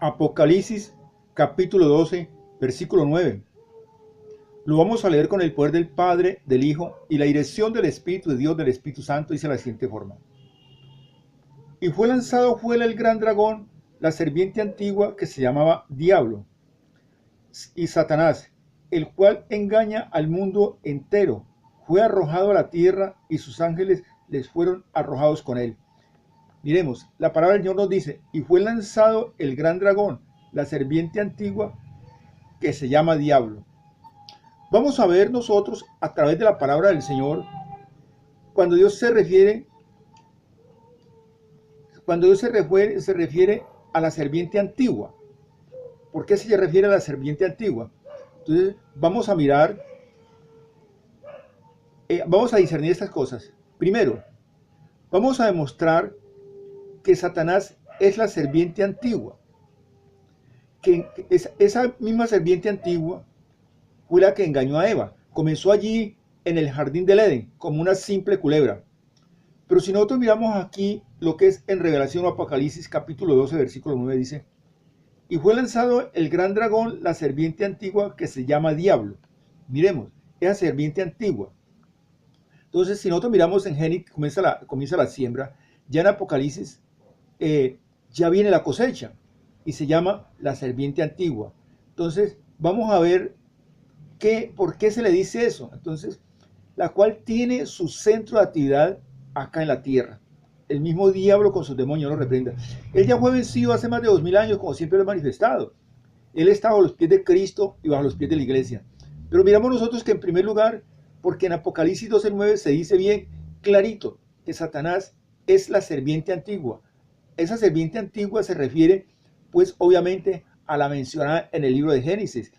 Apocalipsis capítulo 12, versículo 9. Lo vamos a leer con el poder del Padre, del Hijo y la dirección del Espíritu de Dios, del Espíritu Santo, dice de la siguiente forma. Y fue lanzado fuera el gran dragón, la serpiente antigua que se llamaba Diablo y Satanás, el cual engaña al mundo entero. Fue arrojado a la tierra y sus ángeles les fueron arrojados con él. Miremos, la palabra del Señor nos dice, y fue lanzado el gran dragón, la serpiente antigua que se llama Diablo. Vamos a ver nosotros a través de la palabra del Señor, cuando Dios se refiere a la serpiente antigua. ¿Por qué se refiere a la serpiente antigua? Entonces vamos a mirar, vamos a discernir estas cosas. Primero, vamos a demostrar que Satanás es la serpiente antigua, que esa misma serpiente antigua fue la que engañó a Eva. Comenzó allí en el jardín del Edén como una simple culebra. Pero si nosotros miramos aquí lo que es en Revelación o Apocalipsis capítulo 12 versículo 9 dice, y fue lanzado el gran dragón, la serpiente antigua que se llama Diablo. Miremos, esa serpiente antigua. Entonces si nosotros miramos en Génesis, comienza la siembra, ya en Apocalipsis ya viene la cosecha y se llama la serpiente antigua. Entonces vamos a ver por qué se le dice eso. Entonces, la cual tiene su centro de actividad acá en la tierra. El mismo diablo con sus demonios lo reprenda. Él ya fue vencido hace más de 2000 años, como siempre lo he manifestado. Él está bajo los pies de Cristo y bajo los pies de la iglesia. Pero miramos nosotros que en primer lugar, porque en Apocalipsis 12:9 se dice bien clarito que Satanás es la serpiente antigua. Esa serpiente antigua se refiere, pues obviamente, a la mencionada en el libro de Génesis,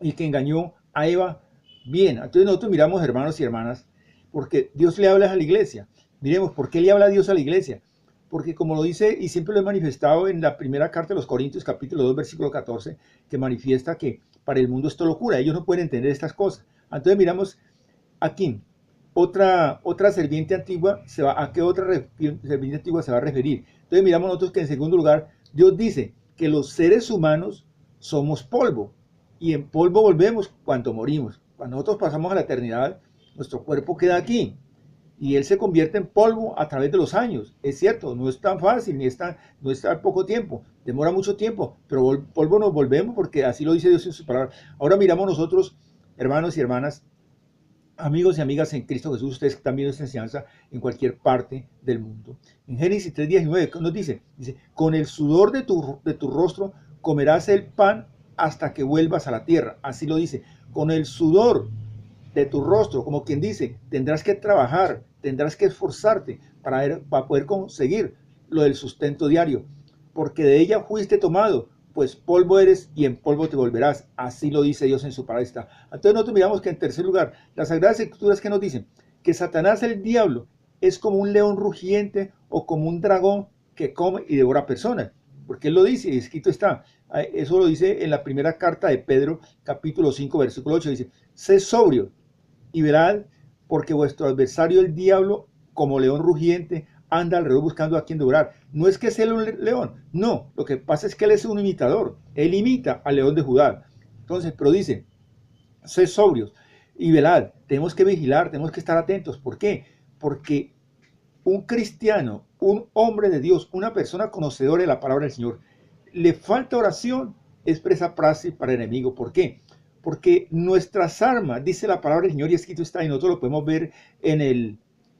y que engañó a Eva. Bien, entonces nosotros miramos, hermanos y hermanas, porque Dios le habla a la iglesia. Miremos, ¿por qué le habla a Dios a la iglesia? Porque como lo dice, y siempre lo he manifestado en la primera carta de los Corintios, capítulo 2, versículo 14, que manifiesta que para el mundo esto es locura, ellos no pueden entender estas cosas. Entonces miramos aquí, otra serpiente antigua, ¿a qué otra serpiente antigua se va a referir? Entonces miramos nosotros que en segundo lugar, Dios dice que los seres humanos somos polvo, y en polvo volvemos cuando morimos. Cuando nosotros pasamos a la eternidad, nuestro cuerpo queda aquí, y él se convierte en polvo a través de los años. Es cierto, no es tan fácil, no es tan poco tiempo, demora mucho tiempo, pero polvo nos volvemos porque así lo dice Dios en su palabra. Ahora miramos nosotros, hermanos y hermanas, amigos y amigas en Cristo Jesús, ustedes están viendo esta enseñanza en cualquier parte del mundo. En Génesis 3:19 nos dice, con el sudor de tu rostro comerás el pan hasta que vuelvas a la tierra. Así lo dice, con el sudor de tu rostro, como quien dice, tendrás que trabajar, tendrás que esforzarte para poder conseguir lo del sustento diario, porque de ella fuiste tomado, pues polvo eres y en polvo te volverás. Así lo dice Dios en su palabra. Entonces nosotros miramos que en tercer lugar, las Sagradas Escrituras que nos dicen que Satanás, el diablo, es como un león rugiente o como un dragón que come y devora personas, porque él lo dice y escrito está. Eso lo dice en la primera carta de Pedro, capítulo 5, versículo 8, dice, sed sobrio y velad, porque vuestro adversario el diablo, como león rugiente, anda alrededor buscando a quien devorar. No es que sea un león, no, lo que pasa es que él es un imitador, él imita al león de Judá. Entonces, pero dice, sed sobrios y velad, tenemos que vigilar, tenemos que estar atentos. ¿Por qué? Porque un cristiano, un hombre de Dios, una persona conocedora de la palabra del Señor, le falta oración, es presa fácil para el enemigo. ¿Por qué? Porque nuestras armas, dice la palabra del Señor y escrito está, y nosotros lo podemos ver en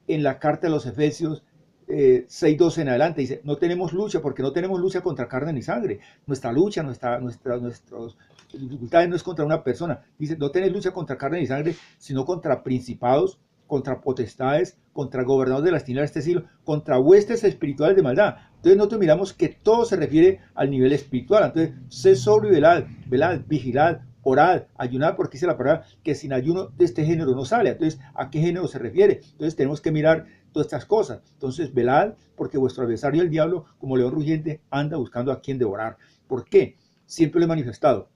la carta de los Efesios 6:12 en adelante, dice, no tenemos lucha, porque no tenemos lucha contra carne ni sangre. Nuestra lucha, nuestras dificultades no es contra una persona. Dice, no tenés lucha contra carne ni sangre, sino contra principados, contra potestades, contra gobernadores de las tinieblas de este siglo, contra huestes espirituales de maldad. Entonces nosotros miramos que todo se refiere al nivel espiritual. Entonces, sed sobrio y velad, vigilad, orad, ayunad, porque dice la palabra que sin ayuno de este género no sale. Entonces, ¿a qué género se refiere? Entonces tenemos que mirar todas estas cosas. Entonces, velad, porque vuestro adversario el diablo, como león rugiente, anda buscando a quien devorar. ¿Por qué? Siempre lo he manifestado.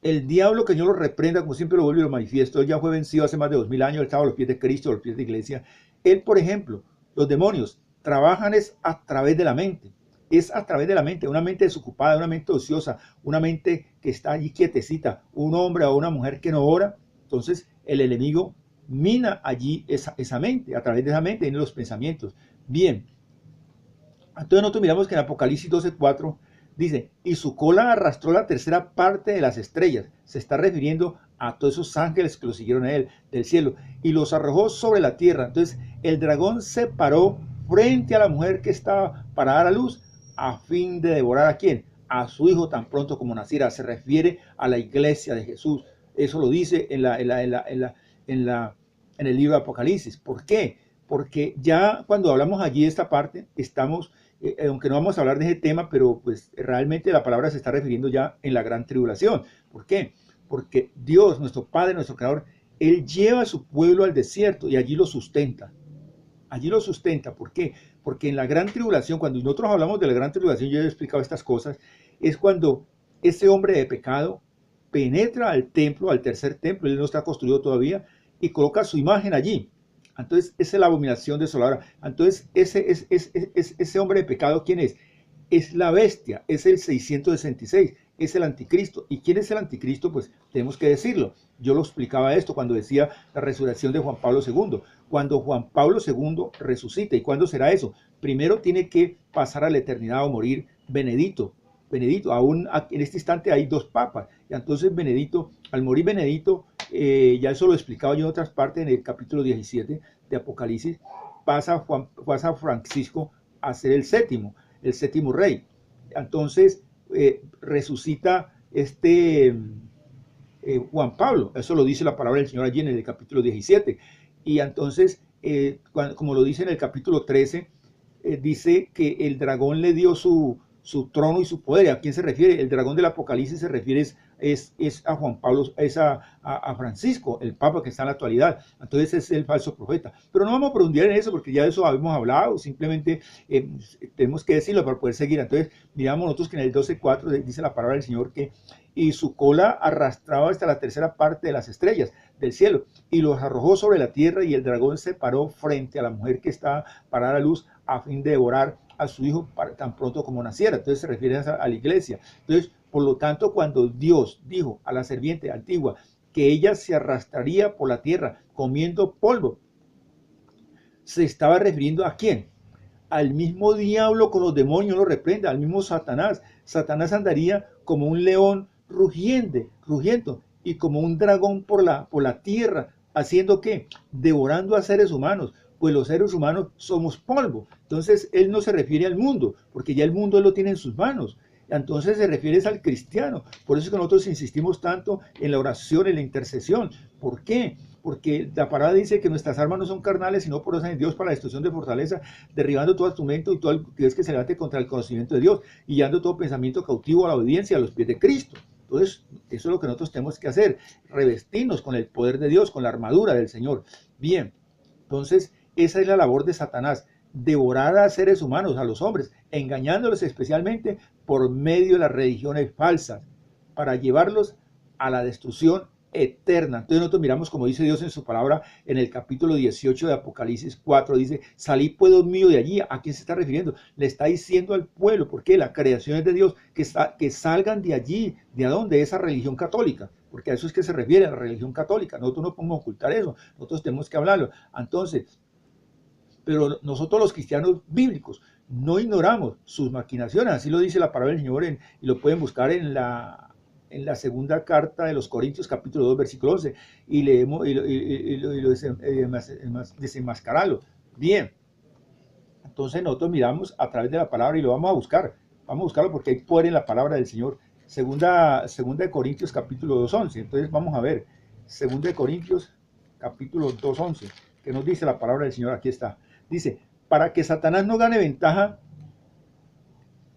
El diablo, que yo lo reprenda, como siempre lo vuelvo y lo manifiesto, él ya fue vencido hace más de 2000 años, él estaba a los pies de Cristo, a los pies de la iglesia. Él, por ejemplo, los demonios trabajan es a través de la mente. es a través de la mente, una mente desocupada, una mente ociosa, una mente que está allí quietecita, un hombre o una mujer que no ora. Entonces el enemigo mina allí esa mente, a través de esa mente vienen los pensamientos. Bien, entonces nosotros miramos que en Apocalipsis 12:4 dice, y su cola arrastró la tercera parte de las estrellas. Se está refiriendo a todos esos ángeles que lo siguieron a él del cielo y los arrojó sobre la tierra. Entonces el dragón se paró frente a la mujer que estaba para dar a luz a fin de devorar a quién, a su hijo tan pronto como naciera. Se refiere a la iglesia de Jesús. Eso lo dice en el libro de Apocalipsis. ¿Por qué? Porque ya cuando hablamos allí de esta parte, estamos, aunque no vamos a hablar de ese tema, pero pues realmente la palabra se está refiriendo ya en la gran tribulación. ¿Por qué? Porque Dios, nuestro Padre, nuestro Creador, Él lleva a su pueblo al desierto y allí lo sustenta. Allí lo sustenta. ¿Por qué? Porque en la gran tribulación, cuando nosotros hablamos de la gran tribulación, yo he explicado estas cosas, es cuando ese hombre de pecado penetra al templo, al tercer templo, él no está construido todavía, y coloca su imagen allí. Entonces, esa es la abominación desoladora. Entonces, ese hombre de pecado, ¿quién es? Es la bestia, es el 666, es el anticristo. ¿Y quién es el anticristo? Pues tenemos que decirlo. Yo lo explicaba esto cuando decía la resurrección de Juan Pablo II. Cuando Juan Pablo II resucita, ¿y cuándo será eso? Primero tiene que pasar a la eternidad o morir Benedicto. Benedicto, aún en este instante hay dos papas. Y entonces Benedicto, al morir Benedicto, ya eso lo explicaba yo en otras partes, en el capítulo 17 de Apocalipsis, pasa Francisco a ser el séptimo rey. Entonces resucita Juan Pablo, eso lo dice la palabra del Señor allí en el capítulo 17. Y entonces, como lo dice en el capítulo 13, dice que el dragón le dio su trono y su poder. ¿A quién se refiere? El dragón del Apocalipsis se refiere es a Juan Pablo, es a Francisco, el Papa que está en la actualidad. Entonces es el falso profeta. Pero no vamos a profundizar en eso porque ya de eso habíamos hablado, simplemente tenemos que decirlo para poder seguir. Entonces miramos nosotros que en el 12:4 dice la palabra del Señor que y su cola arrastraba hasta la tercera parte de las estrellas del cielo y los arrojó sobre la tierra y el dragón se paró frente a la mujer que estaba para dar a luz a fin de devorar a su hijo tan pronto como naciera. Entonces se refiere a la iglesia. Entonces, por lo tanto, cuando Dios dijo a la serpiente antigua que ella se arrastraría por la tierra comiendo polvo, se estaba refiriendo ¿a quién? Al mismo diablo con los demonios lo reprenda, al mismo Satanás. Satanás andaría como un león rugiendo y como un dragón por la tierra, haciendo ¿qué? Devorando a seres humanos, pues los seres humanos somos polvo. Entonces él no se refiere al mundo, porque ya el mundo él lo tiene en sus manos. Entonces se refiere al cristiano. Por eso es que nosotros insistimos tanto en la oración, en la intercesión. ¿Por qué? Porque la palabra dice que nuestras armas no son carnales, sino poderosas en Dios para la destrucción de fortaleza, derribando todo argumento y todo el que es que se levante contra el conocimiento de Dios, y llevando todo pensamiento cautivo a la obediencia a los pies de Cristo. Entonces, eso es lo que nosotros tenemos que hacer, revestirnos con el poder de Dios, con la armadura del Señor. Bien, entonces, esa es la labor de Satanás, devorar a seres humanos, a los hombres, engañándolos especialmente por medio de las religiones falsas, para llevarlos a la destrucción eterna. Entonces nosotros miramos como dice Dios en su palabra en el capítulo 18 de Apocalipsis 4, dice, salid pueblo mío de allí. ¿A quién se está refiriendo? Le está diciendo al pueblo, porque la creación es de Dios, que salgan de allí. ¿De dónde? De esa religión católica, porque a eso es que se refiere a la religión católica. Nosotros no podemos ocultar eso, nosotros tenemos que hablarlo. Entonces, pero nosotros los cristianos bíblicos no ignoramos sus maquinaciones, así lo dice la palabra del Señor y lo pueden buscar en la segunda carta de los Corintios, capítulo 2, versículo 11, y leemos desenmascararlo. Bien, entonces nosotros miramos a través de la palabra y lo vamos a buscarlo porque hay poder en la palabra del Señor. Segunda de Corintios, capítulo 2, 11. Entonces vamos a ver, segunda de Corintios, capítulo 2, 11, que nos dice la palabra del Señor, aquí está. Dice, para que Satanás no gane ventaja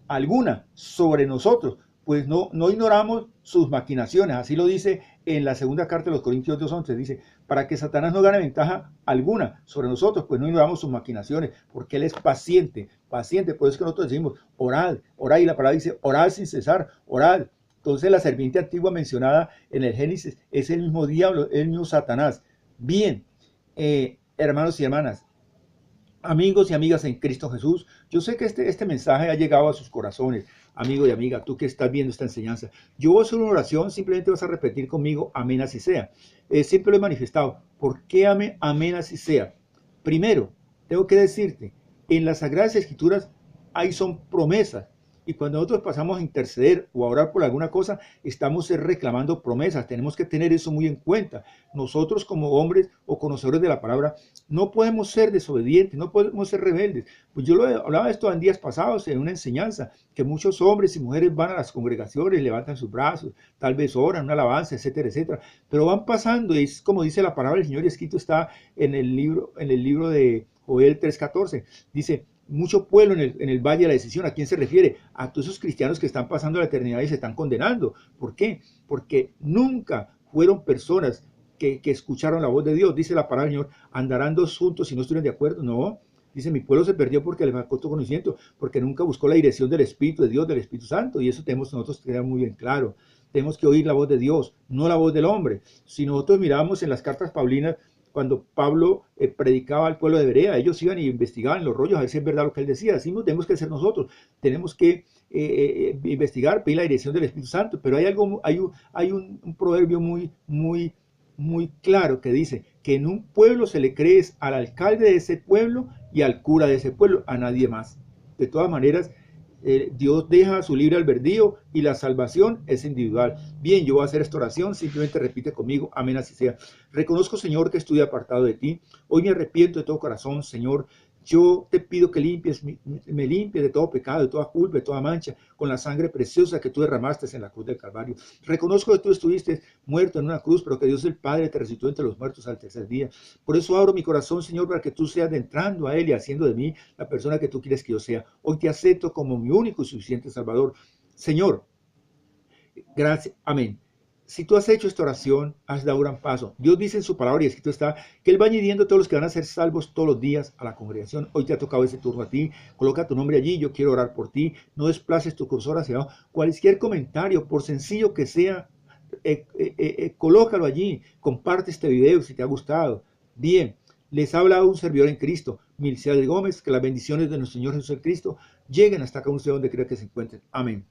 alguna sobre nosotros, pues no ignoramos sus maquinaciones. Así lo dice en la segunda carta de los Corintios 2:11. Dice, para que Satanás no gane ventaja alguna sobre nosotros, pues no ignoramos sus maquinaciones, porque él es paciente. Por eso es que nosotros decimos, orad, y la palabra dice, orad sin cesar, orad. Entonces la serpiente antigua mencionada en el Génesis es el mismo diablo, el mismo Satanás. Bien, hermanos y hermanas, Amigos y amigas en Cristo Jesús, yo sé que este mensaje ha llegado a sus corazones, amigo y amiga, tú que estás viendo esta enseñanza. Yo voy a hacer una oración, simplemente vas a repetir conmigo, amén así sea. Siempre lo he manifestado, ¿por qué amén, amén así sea? Primero, tengo que decirte, en las Sagradas Escrituras hay son promesas. Y cuando nosotros pasamos a interceder o a orar por alguna cosa, estamos reclamando promesas. Tenemos que tener eso muy en cuenta. Nosotros como hombres o conocedores de la palabra, no podemos ser desobedientes, no podemos ser rebeldes. Pues yo hablaba de esto en días pasados en una enseñanza, que muchos hombres y mujeres van a las congregaciones, levantan sus brazos, tal vez oran, una alabanza, etcétera, etcétera. Pero van pasando y es como dice la palabra del Señor, y escrito está en el libro de Joel 3:14. Dice, mucho pueblo en el valle de la decisión. ¿A quién se refiere? A todos esos cristianos que están pasando la eternidad y se están condenando. ¿Por qué? Porque nunca fueron personas que escucharon la voz de Dios. Dice la palabra del Señor, andarán dos juntos si no estuvieran de acuerdo. No, dice, mi pueblo se perdió porque le faltó conocimiento, porque nunca buscó la dirección del Espíritu de Dios, del Espíritu Santo. Y eso tenemos nosotros que quedar muy bien claro. Tenemos que oír la voz de Dios, no la voz del hombre. Si nosotros miramos en las cartas paulinas, cuando Pablo predicaba al pueblo de Berea, ellos iban y investigaban los rollos a ver si es verdad lo que él decía. Así no tenemos que ser nosotros. Tenemos que investigar, pedir la dirección del Espíritu Santo. Pero hay un proverbio muy claro que dice que en un pueblo se le cree al alcalde de ese pueblo y al cura de ese pueblo, a nadie más. De todas maneras, Dios deja su libre albedrío y la salvación es individual. Bien, yo voy a hacer esta oración, simplemente repite conmigo, amén así sea. Reconozco, Señor, que estoy apartado de ti. Hoy me arrepiento de todo corazón, Señor. Yo te pido que me limpies de todo pecado, de toda culpa, de toda mancha, con la sangre preciosa que tú derramaste en la cruz del Calvario. Reconozco que tú estuviste muerto en una cruz, pero que Dios el Padre te resucitó entre los muertos al tercer día. Por eso abro mi corazón, Señor, para que tú seas entrando a Él y haciendo de mí la persona que tú quieres que yo sea. Hoy te acepto como mi único y suficiente Salvador. Señor, gracias. Amén. Si tú has hecho esta oración, has dado un gran paso. Dios dice en su palabra y escrito está que Él va añadiendo a todos los que van a ser salvos todos los días a la congregación. Hoy te ha tocado ese turno a ti. Coloca tu nombre allí. Yo quiero orar por ti. No desplaces tu cursor hacia abajo. Cualquier comentario, por sencillo que sea, colócalo allí. Comparte este video si te ha gustado. Bien, les ha hablado un servidor en Cristo, Milciades Gómez. Que las bendiciones de nuestro Señor Jesucristo lleguen hasta acá ustedes donde quiera que se encuentren. Amén.